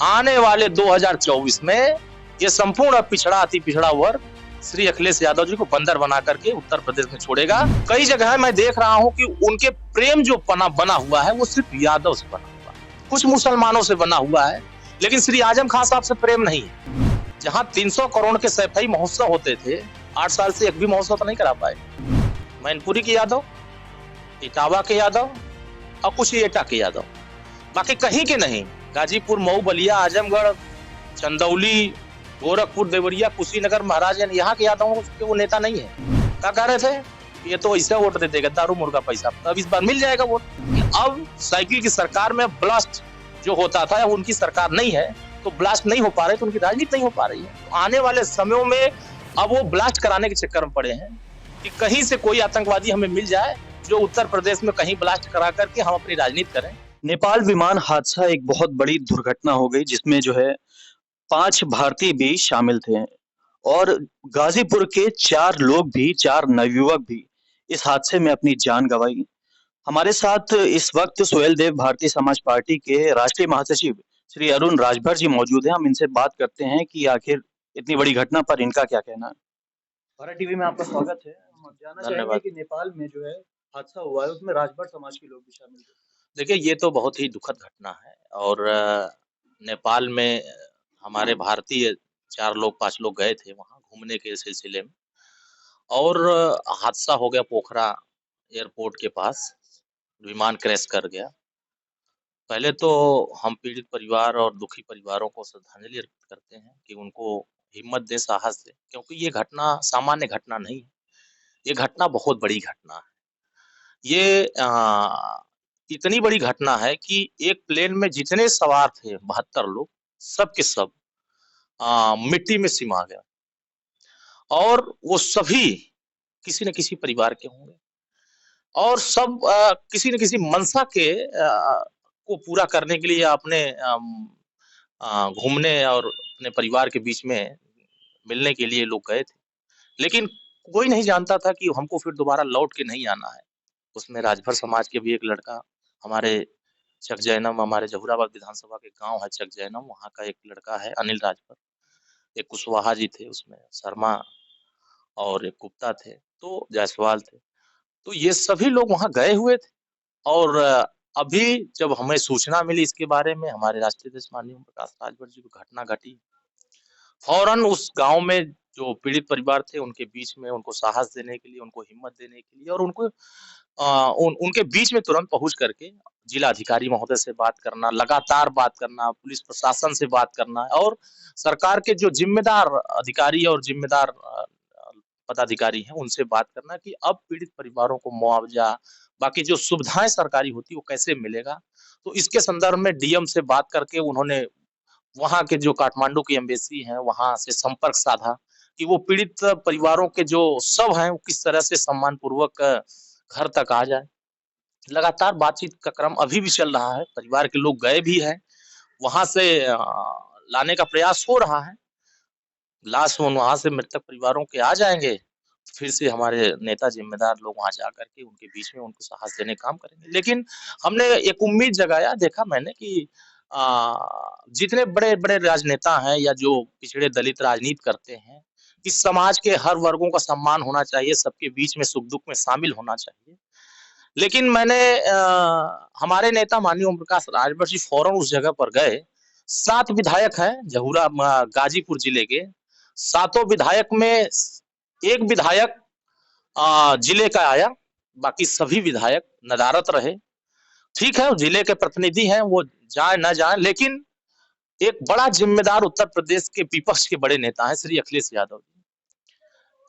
आने वाले 2024 में ये संपूर्ण पिछड़ा अति पिछड़ा वर्ग श्री अखिलेश यादव जी को बंदर बना करके उत्तर प्रदेश में छोड़ेगा। कई जगह मैं देख रहा हूं कि उनके प्रेम जो बना हुआ है वो सिर्फ यादव से बना हुआ है, कुछ मुसलमानों से बना हुआ है, लेकिन श्री आजम खान साहब से प्रेम नहीं है। जहां 300 करोड़ के सैफई महोत्सव होते थे, 8 साल से एक भी महोत्सव तो नहीं करा पाए। मैनपुरी के यादव, इटावा के यादव और कुछ एटा के यादव, बाकी कहीं के नहीं। गाजीपुर, मऊ, बलिया, आजमगढ़, चंदौली, गोरखपुर, देवरिया, कुशीनगर, महाराजगंज, यहाँ के यादवों के वो नेता नहीं है। क्या कह रहे थे? ये तो ऐसे वोट दे देगा, दारू मुर्गा पैसा, अब इस बार मिल जाएगा वोट। अब साइकिल की सरकार में ब्लास्ट जो होता था, उनकी सरकार नहीं है तो ब्लास्ट नहीं हो पा रहे, तो उनकी राजनीति नहीं हो पा रही है। तो आने वाले समयों में अब वो ब्लास्ट कराने के चक्कर में पड़े हैं कि कहीं से कोई आतंकवादी हमें मिल जाए जो उत्तर प्रदेश में कहीं ब्लास्ट करा करके हम अपनी राजनीति करें। नेपाल विमान हादसा एक बहुत बड़ी दुर्घटना हो गई, जिसमें जो है 5 भारतीय भी शामिल थे और गाजीपुर के 4 लोग भी, 4 नवयुवक भी इस हादसे में अपनी जान गंवाई। हमारे साथ इस वक्त सोहेल देव भारतीय समाज पार्टी के राष्ट्रीय महासचिव श्री अरुण राजभर जी मौजूद हैं। हम इनसे बात करते हैं कि आखिर इतनी बड़ी घटना पर इनका क्या कहना है। भारत टीवी में आपका स्वागत है। हम जानना चाहेंगे कि नेपाल में जो है हादसा हुआ है, उसमें राजभर समाज के लोग भी शामिल थे। देखिए, ये तो बहुत ही दुखद घटना है और नेपाल में हमारे भारतीय 4 लोग 5 लोग गए थे वहां घूमने के सिलसिले में और हादसा हो गया। पोखरा एयरपोर्ट के पास विमान क्रैश कर गया। पहले तो हम पीड़ित परिवार और दुखी परिवारों को श्रद्धांजलि अर्पित करते हैं कि उनको हिम्मत दे, साहस दे, क्योंकि ये घटना सामान्य घटना नहीं है, ये घटना बहुत बड़ी घटना है। ये इतनी बड़ी घटना है कि एक प्लेन में जितने सवार थे 72 लोग, सब के सब मिट्टी में सिमा गया और वो सभी किसी न किसी परिवार के होंगे और सब किसी न किसी मंशा के को पूरा करने के लिए अपने घूमने और अपने परिवार के बीच में मिलने के लिए लोग गए थे, लेकिन कोई नहीं जानता था कि हमको फिर दोबारा लौट के नहीं आना है। उसमें राजभर समाज के भी एक लड़का, हमारे चक जैनम, हमारे जहुराबाद विधानसभा के गांव है चक जैनम, वहां का एक लड़का है अनिल राजभर, एक कुशवाहा जी थे, उसमें शर्मा और एक गुप्ता थे, तो जायसवाल थे। तो ये सभी लोग वहां गए हुए थे और अभी जब हमें सूचना मिली इसके बारे में, हमारे राष्ट्रीय अध्यक्ष माननीय ओम प्रकाश राजभर जी को घटना घटी, फौरन उस गांव में जो पीड़ित परिवार थे उनके बीच में उनको साहस देने के लिए, उनको हिम्मत देने के लिए और उनको उनके बीच में तुरंत पहुंच करके जिला अधिकारी महोदय से बात करना, लगातार बात करना, पुलिस प्रशासन से बात करना और सरकार के जो जिम्मेदार अधिकारी और जिम्मेदार पदाधिकारी हैं उनसे बात करना कि अब पीड़ित परिवारों को मुआवजा, बाकी जो सुविधाएं सरकारी होती है वो कैसे मिलेगा। तो इसके संदर्भ में डीएम से बात करके उन्होंने वहां के जो काठमांडू की एम्बेसी है वहां से संपर्क साधा कि वो पीड़ित परिवारों के जो शव हैं वो किस तरह से सम्मान पूर्वक घर तक आ जाए। लगातार बातचीत का क्रम अभी भी चल रहा है, परिवार के लोग गए भी हैं, वहां से लाने का प्रयास हो रहा है। लाश वहां से मृतक परिवारों के आ जाएंगे, फिर से हमारे नेता जिम्मेदार लोग वहां जाकर के उनके बीच में उनको साहस देने का काम करेंगे। लेकिन हमने एक उम्मीद जगाया, देखा मैंने कि जितने बड़े बड़े राजनेता हैं या जो पिछड़े दलित राजनीति करते हैं, इस समाज के हर वर्गों का सम्मान होना चाहिए, सबके बीच में सुख दुख में शामिल होना चाहिए। लेकिन मैंने हमारे नेता माननीय ओम प्रकाश राजभर जी फौरन उस जगह पर गए। 7 विधायक हैं गाजीपुर जिले के, 7 विधायक में एक विधायक जिले का आया, बाकी सभी विधायक नदारद रहे। ठीक है, जिले के प्रतिनिधि हैं, वो जाए न जाए, लेकिन एक बड़ा जिम्मेदार उत्तर प्रदेश के विपक्ष के बड़े नेता हैं श्री अखिलेश यादव।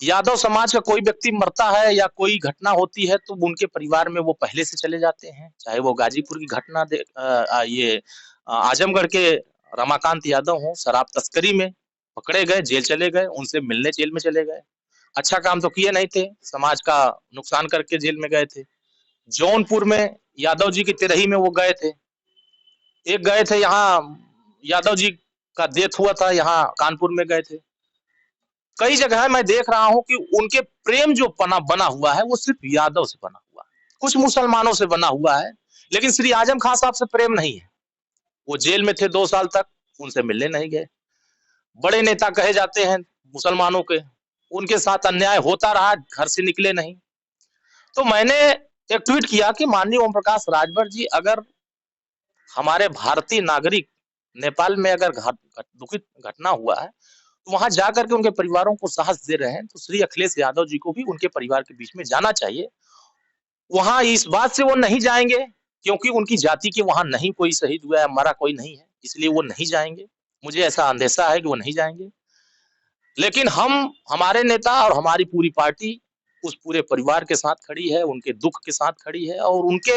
यादव समाज का कोई व्यक्ति मरता है या कोई घटना होती है तो उनके परिवार में वो पहले से चले जाते हैं, चाहे वो गाजीपुर की घटना ये आजमगढ़ के रमाकांत यादव हो, शराब तस्करी में पकड़े गए, जेल चले गए, उनसे मिलने जेल में चले गए। अच्छा काम तो किए नहीं थे, समाज का नुकसान करके जेल में गए थे। जौनपुर में यादव जी की तिरही में वो गए थे, एक गए थे यहाँ यादव जी का डेथ हुआ था, यहाँ कानपुर में गए थे। कई जगह मैं देख रहा हूं कि उनके प्रेम जो बना हुआ है वो सिर्फ यादव से बना हुआ है, कुछ मुसलमानों से बना हुआ है, लेकिन श्री आजम खान साहब से प्रेम नहीं है। वो जेल में थे 2 साल तक, उनसे मिलने नहीं गए। बड़े नेता कहे जाते हैं मुसलमानों के, उनके साथ अन्याय होता रहा, घर से निकले नहीं। तो मैंने एक ट्वीट किया कि माननीय ओम प्रकाश राजभर जी, अगर हमारे भारतीय नागरिक नेपाल में अगर दुखित घटना हुआ है, तो वहां जाकर के उनके परिवारों को साहस दे रहे हैं, तो श्री अखिलेश यादव जी को भी उनके परिवार के बीच में जाना चाहिए। वहां इस बात से वो नहीं जाएंगे क्योंकि उनकी जाति के वहां नहीं कोई शहीद हुआ है, मरा कोई नहीं है, इसलिए वो नहीं जाएंगे। मुझे ऐसा अंदेशा है कि वो नहीं जाएंगे। लेकिन हमारे नेता और हमारी पूरी पार्टी उस पूरे परिवार के साथ खड़ी है, उनके दुख के साथ खड़ी है, और उनके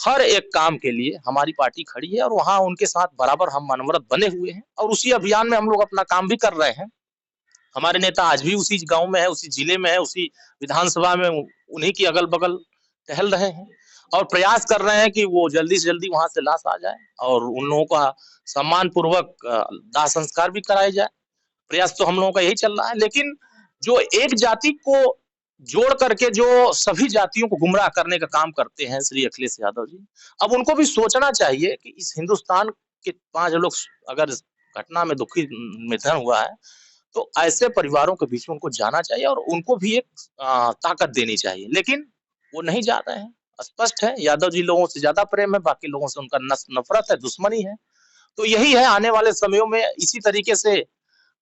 हर एक काम के लिए हमारी पार्टी खड़ी है, और वहां उनके साथ बराबर हम अनवरत बने हुए हैं, और उसी अभियान में हम लोग अपना काम भी कर रहे हैं। हमारे नेता आज भी उसी गांव में है, उसी जिले में है, उसी विधानसभा में उन्हीं की अगल बगल टहल रहे हैं, और प्रयास कर रहे हैं कि वो जल्दी से जल्दी वहां से लाश आ जाए और उन लोगों का सम्मान पूर्वक दाह संस्कार भी कराया जाए। प्रयास तो हम लोगों का यही चल रहा है। लेकिन जो एक जाति को जोड़ करके जो सभी जातियों को गुमराह करने का काम करते हैं श्री अखिलेश यादव जी, अब उनको भी सोचना चाहिए कि इस हिंदुस्तान के 5 लोग अगर घटना में दुखी निधन हुआ है, तो ऐसे परिवारों के बीच में उनको जाना चाहिए और उनको भी एक ताकत देनी चाहिए। लेकिन वो नहीं जा रहे हैं। स्पष्ट है, यादव जी लोगों से ज्यादा प्रेम है, बाकी लोगों से उनका नफरत है, दुश्मनी है। तो यही है, आने वाले समयों में इसी तरीके से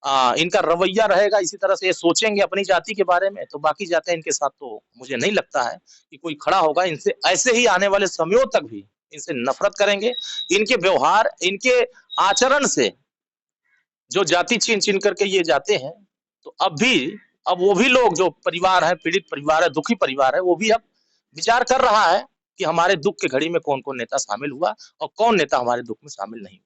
इनका रवैया रहेगा, इसी तरह से ये सोचेंगे अपनी जाति के बारे में, तो बाकी जाते इनके साथ तो मुझे नहीं लगता है कि कोई खड़ा होगा। इनसे ऐसे ही आने वाले समयों तक भी इनसे नफरत करेंगे। इनके व्यवहार, इनके आचरण से जो जाति छीन छीन करके ये जाते हैं, तो अब वो भी लोग जो परिवार है, पीड़ित परिवार है, दुखी परिवार है, वो भी अब विचार कर रहा है कि हमारे दुख के घड़ी में कौन कौन नेता शामिल हुआ और कौन नेता हमारे दुख में शामिल नहीं हुआ।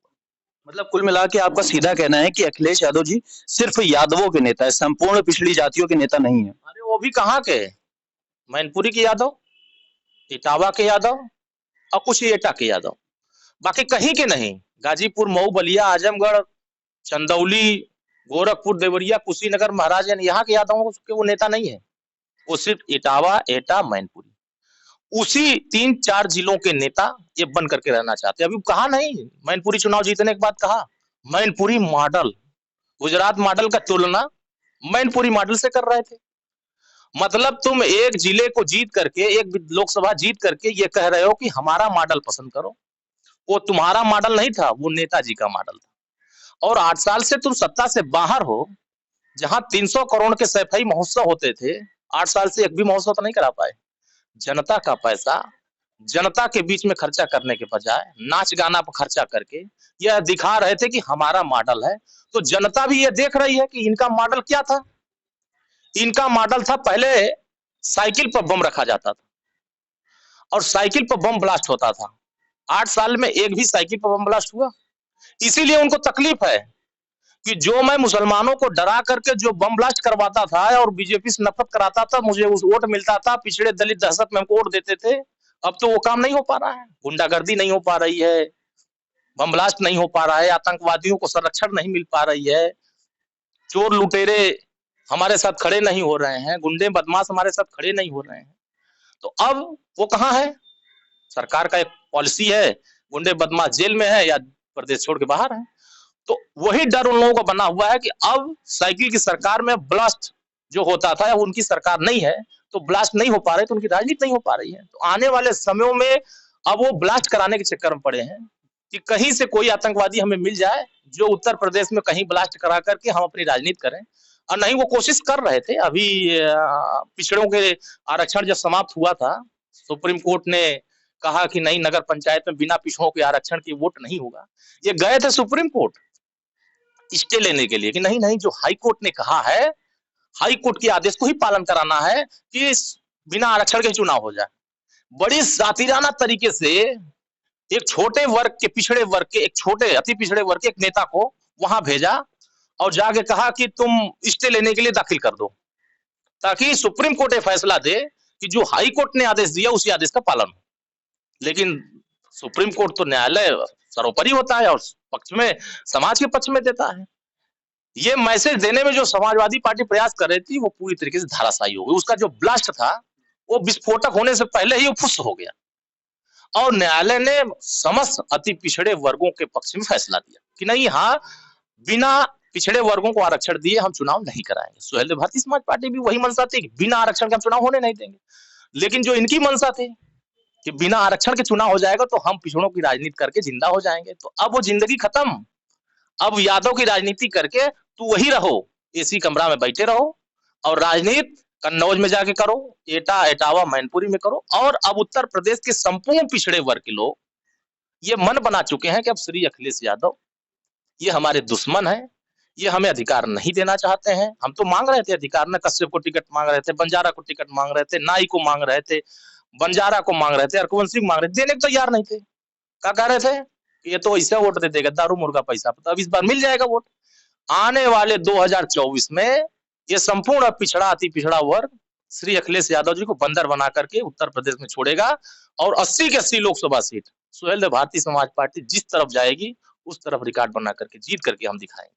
मतलब कुल मिला के आपका सीधा कहना है कि अखिलेश यादव जी सिर्फ यादवों के नेता है, संपूर्ण पिछड़ी जातियों के नेता नहीं है। अरे वो भी कहाँ के, मैनपुरी के यादव, इटावा के यादव और कुछ एटा के यादव, बाकी कहीं के नहीं। गाजीपुर, मऊ, बलिया, आजमगढ़, चंदौली, गोरखपुर, देवरिया, कुशीनगर, महाराजगंज, यहाँ के यादवों के वो नेता नहीं है। वो सिर्फ इटावा, एटा, मैनपुरी, उसी 3-4 जिलों के नेता ये बन करके रहना चाहते हैं। अभी कहा नहीं, मैनपुरी चुनाव जीतने के बाद कहा मैनपुरी मॉडल, गुजरात मॉडल का तुलना मैनपुरी मॉडल से कर रहे थे। मतलब तुम एक जिले को जीत करके, एक लोकसभा जीत करके ये कह रहे हो कि हमारा मॉडल पसंद करो। वो तुम्हारा मॉडल नहीं था, वो नेताजी का मॉडल था। और 8 साल से तुम सत्ता से बाहर हो, जहां 300 करोड़ के सफाई महोत्सव होते थे, 8 साल से एक भी महोत्सव तो नहीं करा पाए। जनता का पैसा जनता के बीच में खर्चा करने के बजाय नाच गाना पर खर्चा करके यह दिखा रहे थे कि हमारा मॉडल है। तो जनता भी ये देख रही है कि इनका मॉडल क्या था। इनका मॉडल था, पहले साइकिल पर बम रखा जाता था और साइकिल पर बम ब्लास्ट होता था। 8 साल में एक भी साइकिल पर बम ब्लास्ट हुआ। इसीलिए उनको तकलीफ है कि जो मैं मुसलमानों को डरा करके जो बम ब्लास्ट करवाता था और बीजेपी से नफरत कराता था, मुझे उस वोट मिलता था, पिछड़े दलित दहशत में हमको वोट देते थे। अब तो वो काम नहीं हो पा रहा है, गुंडागर्दी नहीं हो पा रही है, बम ब्लास्ट नहीं हो पा रहा है, आतंकवादियों को संरक्षण नहीं मिल पा रही है, चोर लुटेरे हमारे साथ खड़े नहीं हो रहे हैं, गुंडे बदमाश हमारे साथ खड़े नहीं हो रहे हैं। तो अब वो कहाँ है? सरकार का एक पॉलिसी है, गुंडे बदमाश जेल में है या प्रदेश छोड़ के बाहर है। तो वही डर उन लोगों का बना हुआ है कि अब साइकिल की सरकार में ब्लास्ट जो होता था, उनकी सरकार नहीं है तो ब्लास्ट नहीं हो पा रहे, तो उनकी राजनीति नहीं हो पा रही है। तो आने वाले समयों में अब वो ब्लास्ट कराने के चक्कर में पड़े हैं कि कहीं से कोई आतंकवादी हमें मिल जाए जो उत्तर प्रदेश में कहीं ब्लास्ट करा करके हम अपनी राजनीति करें। और नहीं, वो कोशिश कर रहे थे। अभी पिछड़ों के आरक्षण जब समाप्त हुआ था, सुप्रीम कोर्ट ने कहा कि नहीं, नगर पंचायत में बिना पिछड़ों के आरक्षण की वोट नहीं होगा। ये गए थे सुप्रीम कोर्ट स्टे लेने के लिए कि नहीं नहीं, जो हाई कोर्ट ने कहा है, हाई कोर्ट के आदेश को ही पालन कराना है कि बिना आरक्षण के चुनाव हो जाए। बड़ी सातिराना तरीके से एक छोटे वर्ग के, पिछड़े वर्ग के, एक छोटे अति पिछड़े वर्ग के एक नेता को वहां भेजा और जाके कहा कि तुम स्टे लेने के लिए दाखिल कर दो, ताकि सुप्रीम कोर्ट फैसला दे कि जो हाई कोर्ट ने आदेश दिया उसी आदेश का पालन हो। लेकिन सुप्रीम कोर्ट तो न्यायालय सर्वोपरि होता है और पक्ष में, समाज के पक्ष में देता है। ये मैसेज देने में जो समाजवादी पार्टी प्रयास कर रही थी, वो पूरी तरीके से धाराशायी हो गई। उसका जो ब्लास्ट था, वो विस्फोटक होने से पहले ही वो फुस हो गया। और न्यायालय ने समस्त अति पिछड़े वर्गों के पक्ष में फैसला दिया कि नहीं, हाँ, बिना पिछड़े वर्गों को आरक्षण दिए हम चुनाव नहीं कराएंगे। सुहेलदेव भारतीय समाज पार्टी भी वही मंशा थी कि बिना आरक्षण के हम चुनाव होने नहीं देंगे। लेकिन जो इनकी मंशा थी कि बिना आरक्षण के चुनाव हो जाएगा तो हम पिछड़ों की राजनीति करके जिंदा हो जाएंगे, तो अब वो जिंदगी खत्म। अब यादव की राजनीति करके तू वही रहो, एसी कमरा में बैठे रहो और राजनीति कन्नौज में जाके करो, एटा एटावा मैनपुरी में करो। और अब उत्तर प्रदेश के संपूर्ण पिछड़े वर्ग के लोग ये मन बना चुके हैं कि अब श्री अखिलेश यादव ये हमारे दुश्मन है, ये हमें अधिकार नहीं देना चाहते हैं। हम तो मांग रहे थे अधिकार, न कश्यप को टिकट मांग रहे थे, बंजारा को टिकट मांग रहे थे, नाई को मांग रहे थे, बंजारा को मांग रहे थे, रघुवंशी को मांग रहे थे, देने को तैयार नहीं थे। क्या कह रहे थे कि ये तो ऐसे वोट दे देगा, दारू मुर्गा पैसा। तो अब इस बार मिल जाएगा वोट। आने वाले 2024 में ये संपूर्ण पिछड़ा अति पिछड़ा वर्ग श्री अखिलेश यादव जी को बंदर बना करके उत्तर प्रदेश में छोड़ेगा और 80 के 80 लोकसभा सीट सुहेलदेव भारतीय समाज पार्टी जिस तरफ जाएगी उस तरफ रिकॉर्ड बना करके जीत करके हम दिखाएंगे।